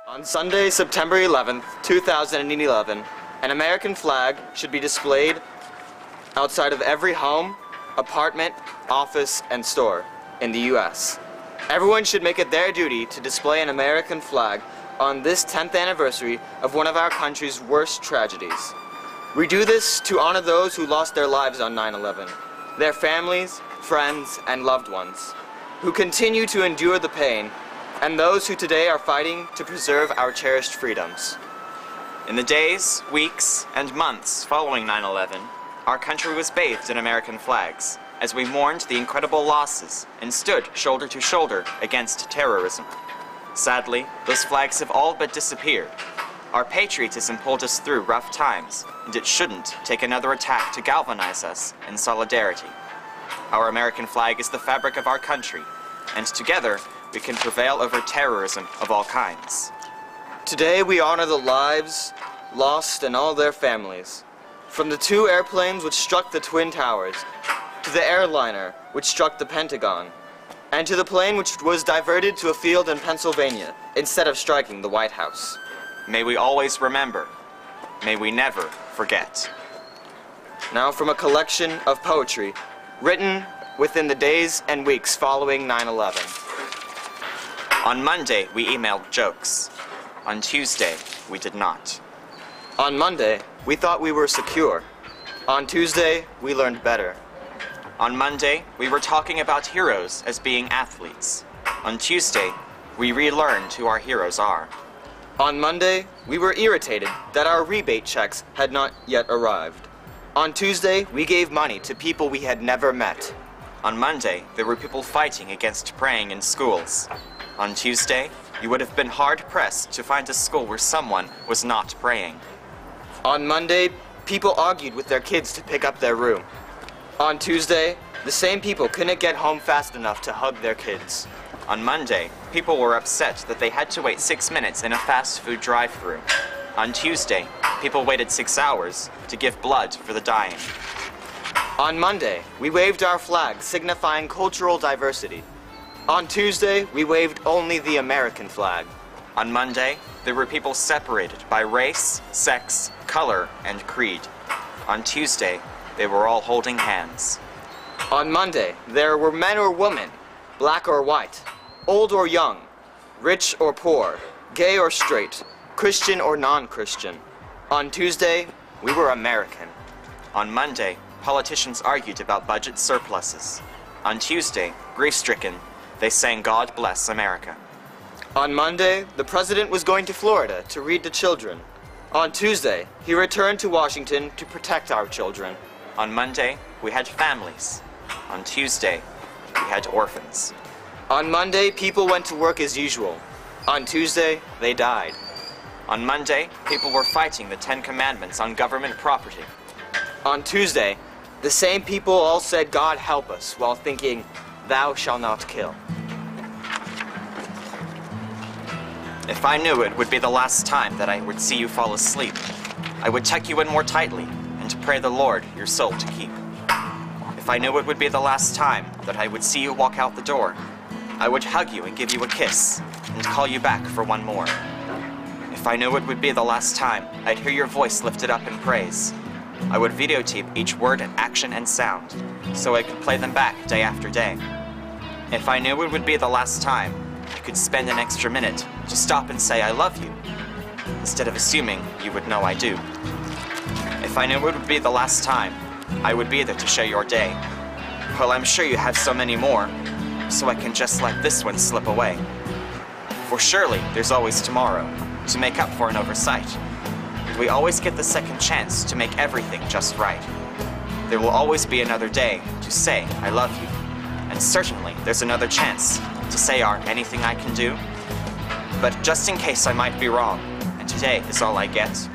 On Sunday, September 11th, 2011, an American flag should be displayed outside of every home, apartment, office, and store in the U.S. Everyone should make it their duty to display an American flag on this 10th anniversary of one of our country's worst tragedies. We do this to honor those who lost their lives on 9/11, their families, friends, and loved ones, who continue to endure the pain, and those who today are fighting to preserve our cherished freedoms. In the days, weeks, and months following 9/11, our country was bathed in American flags as we mourned the incredible losses and stood shoulder to shoulder against terrorism. Sadly, those flags have all but disappeared. Our patriotism pulled us through rough times, and it shouldn't take another attack to galvanize us in solidarity. Our American flag is the fabric of our country, and together we can prevail over terrorism of all kinds. Today we honor the lives lost and all their families, from the 2 airplanes which struck the Twin Towers, to the airliner which struck the Pentagon, and to the plane which was diverted to a field in Pennsylvania instead of striking the White House. May we always remember. May we never forget. Now from a collection of poetry written within the days and weeks following 9/11. On Monday, we emailed jokes. On Tuesday, we did not. On Monday, we thought we were secure. On Tuesday, we learned better. On Monday, we were talking about heroes as being athletes. On Tuesday, we relearned who our heroes are. On Monday, we were irritated that our rebate checks had not yet arrived. On Tuesday, we gave money to people we had never met. On Monday, there were people fighting against praying in schools. On Tuesday, you would have been hard-pressed to find a school where someone was not praying. On Monday, people argued with their kids to pick up their room. On Tuesday, the same people couldn't get home fast enough to hug their kids. On Monday, people were upset that they had to wait 6 minutes in a fast food drive-thru. On Tuesday, people waited 6 hours to give blood for the dying. On Monday, we waved our flag signifying cultural diversity. On Tuesday, we waved only the American flag. On Monday, there were people separated by race, sex, color, and creed. On Tuesday, they were all holding hands. On Monday, there were men or women, black or white, old or young, rich or poor, gay or straight, Christian or non-Christian. On Tuesday, we were American. On Monday, politicians argued about budget surpluses. On Tuesday, grief-stricken, they sang God Bless America. On Monday, the president was going to Florida to read to children. On Tuesday, he returned to Washington to protect our children. On Monday, we had families. On Tuesday, we had orphans. On Monday, people went to work as usual. On Tuesday, they died. On Monday, people were fighting the 10 Commandments on government property. On Tuesday, the same people all said, God help us, while thinking, thou shalt not kill. If I knew it would be the last time that I would see you fall asleep, I would tuck you in more tightly and pray the Lord your soul to keep. If I knew it would be the last time that I would see you walk out the door, I would hug you and give you a kiss and call you back for one more. If I knew it would be the last time I'd hear your voice lifted up in praise, I would videotape each word and action and sound so I could play them back day after day. If I knew it would be the last time I could spend an extra minute to stop and say I love you, instead of assuming you would know I do. If I knew it would be the last time I would be there to share your day, well, I'm sure you have so many more, so I can just let this one slip away. For surely there's always tomorrow to make up for an oversight. We always get the second chance to make everything just right. There will always be another day to say I love you, and certainly there's another chance to say our anything I can do. But just in case I might be wrong, and today is all I get,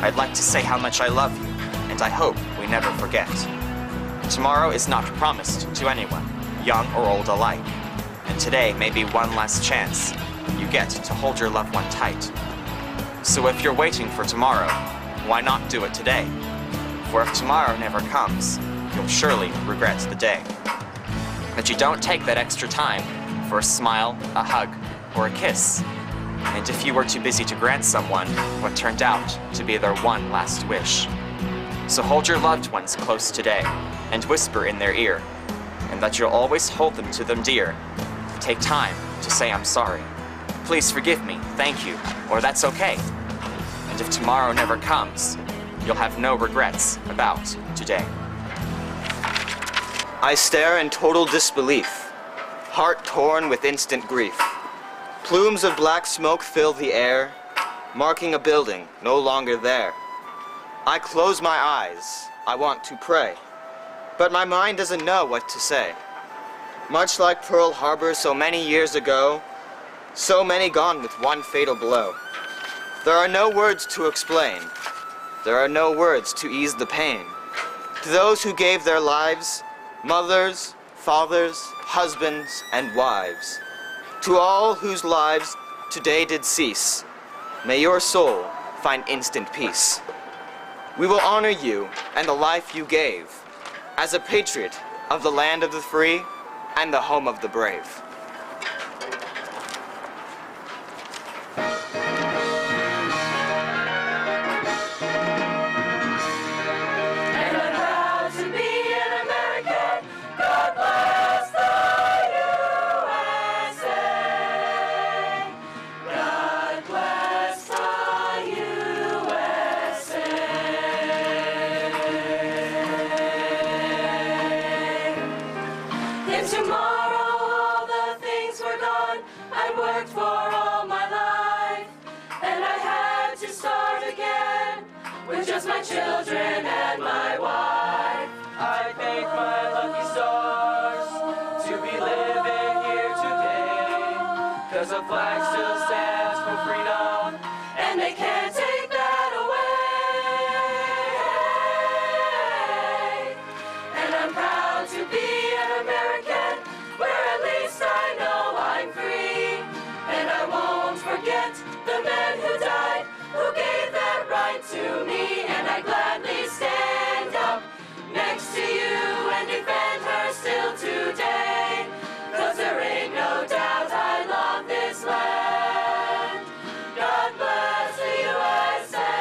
I'd like to say how much I love you, and I hope we never forget. Tomorrow is not promised to anyone, young or old alike, and today may be one last chance you get to hold your loved one tight. So if you're waiting for tomorrow, why not do it today? For if tomorrow never comes, you'll surely regret the day. That you don't take that extra time for a smile, a hug, or a kiss. and if you were too busy to grant someone what turned out to be their one last wish. So hold your loved ones close today, and whisper in their ear, and that you'll always hold them to them dear. Take time to say I'm sorry. Please forgive me, thank you, or that's okay. And if tomorrow never comes, you'll have no regrets about today. I stare in total disbelief, heart torn with instant grief. Plumes of black smoke fill the air, marking a building no longer there. I close my eyes, I want to pray, but my mind doesn't know what to say. Much like Pearl Harbor so many years ago, so many gone with one fatal blow. There are no words to explain. There are no words to ease the pain. To those who gave their lives, mothers, fathers, husbands, and wives. To all whose lives today did cease, may your soul find instant peace. We will honor you and the life you gave, as a patriot of the land of the free and the home of the brave. Children and my wife, I thank my lucky stars to be living here today, 'cause the flag still stands for freedom, and they can't take that away. And I'm proud to be an American, where at least I know I'm free, and I won't forget the men who died, who gave that right to me. I gladly stand up next to you and defend her still today, 'cause there ain't no doubt I love this land. God bless the USA.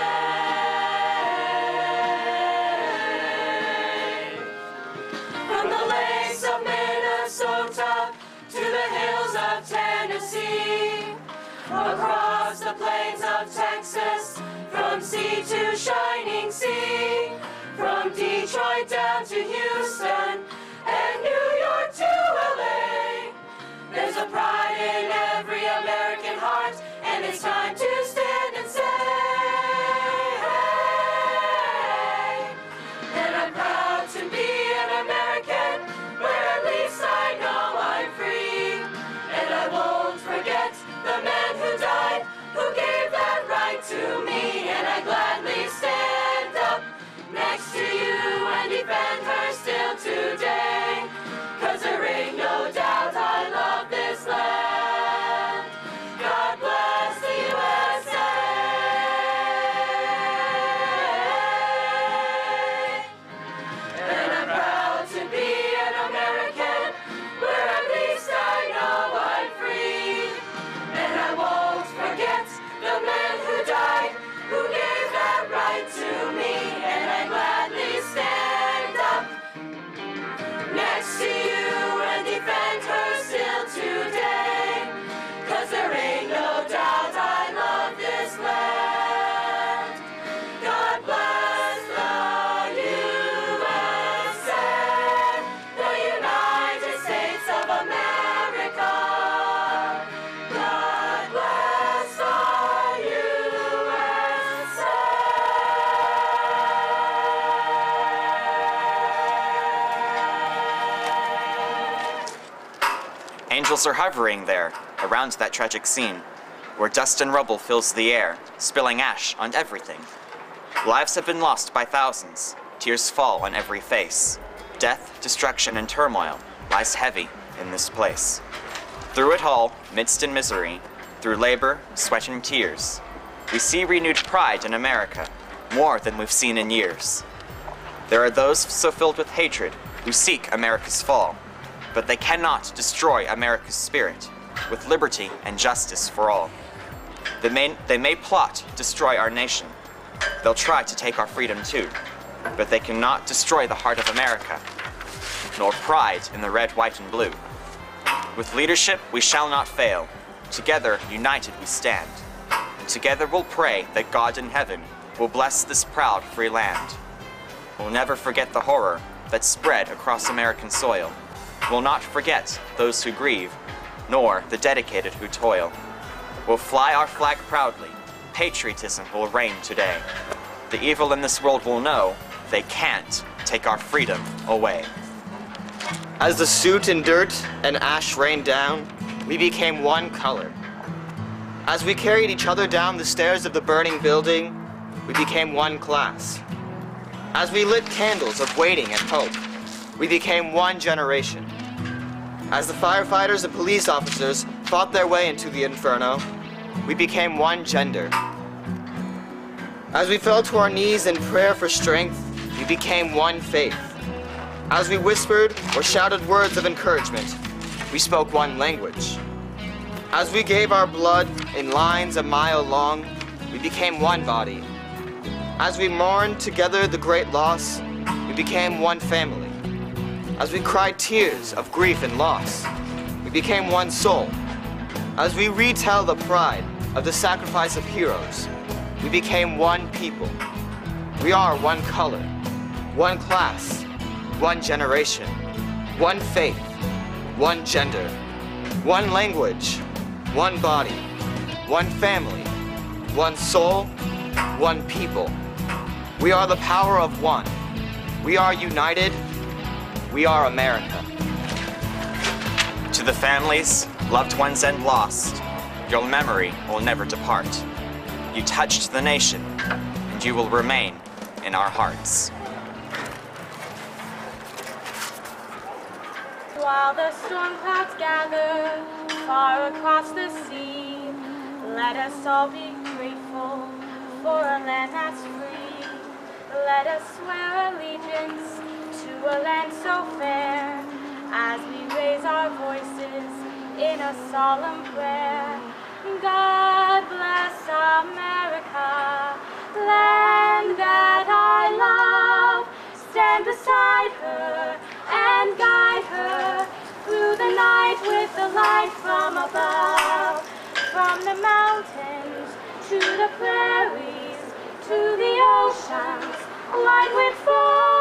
From the lakes of Minnesota to the hills of Tennessee, across the plains of Texas, from sea to shining sea, from Detroit down to Houston, and New York to LA. There's a pride in every American heart, and it's time to stand and say, hey. And I'm proud to be an American, where at least I know I'm free, and I won't forget the men who died, who gave that right to me. I gladly stand up next to you and defend her still today, 'cause there ain't no doubt I love this land. God bless the USA. And I'm proud to be an American, where at least I know I'm free, and I won't forget the men who died, who gave that right to me, and I gladly stand up next to you and defend her still today, 'cause there ain't no doubt I love this land. God bless the USA, the United States of America. God bless the Angels are hovering there, around that tragic scene, where dust and rubble fills the air, spilling ash on everything. Lives have been lost by thousands, tears fall on every face. Death, destruction, and turmoil lies heavy in this place. Through it all, midst in misery, through labor, sweat, and tears, we see renewed pride in America, more than we've seen in years. There are those so filled with hatred who seek America's fall, but they cannot destroy America's spirit with liberty and justice for all. They may plot to destroy our nation. They'll try to take our freedom too, but they cannot destroy the heart of America, nor pride in the red, white, and blue. With leadership, we shall not fail. Together, united we stand. And together we'll pray that God in heaven will bless this proud free land. We'll never forget the horror that spread across American soil. We'll not forget those who grieve, nor the dedicated who toil. We'll fly our flag proudly. Patriotism will reign today. The evil in this world will know they can't take our freedom away. As the soot and dirt and ash rained down, we became one color. As we carried each other down the stairs of the burning building, we became one class. As we lit candles of waiting and hope, we became one generation. As the firefighters and police officers fought their way into the inferno, we became one gender. As we fell to our knees in prayer for strength, we became one faith. As we whispered or shouted words of encouragement, we spoke one language. As we gave our blood in lines a mile long, we became one body. As we mourned together the great loss, we became one family. As we cried tears of grief and loss, we became one soul. As we retell the pride of the sacrifice of heroes, we became one people. We are one color, one class, one generation, one faith, one gender, one language, one body, one family, one soul, one people. We are the power of one. We are united. We are America. To the families, loved ones, and lost, your memory will never depart. You touched the nation, and you will remain in our hearts. While the storm clouds gather far across the sea, let us all be grateful for a land that's free. Let us swear allegiance to a land so fair, as we raise our voices in a solemn prayer. God bless America, land that I love. Stand beside her and guide her through the night with the light from above. From the mountains to the prairies to the oceans, wide with fog.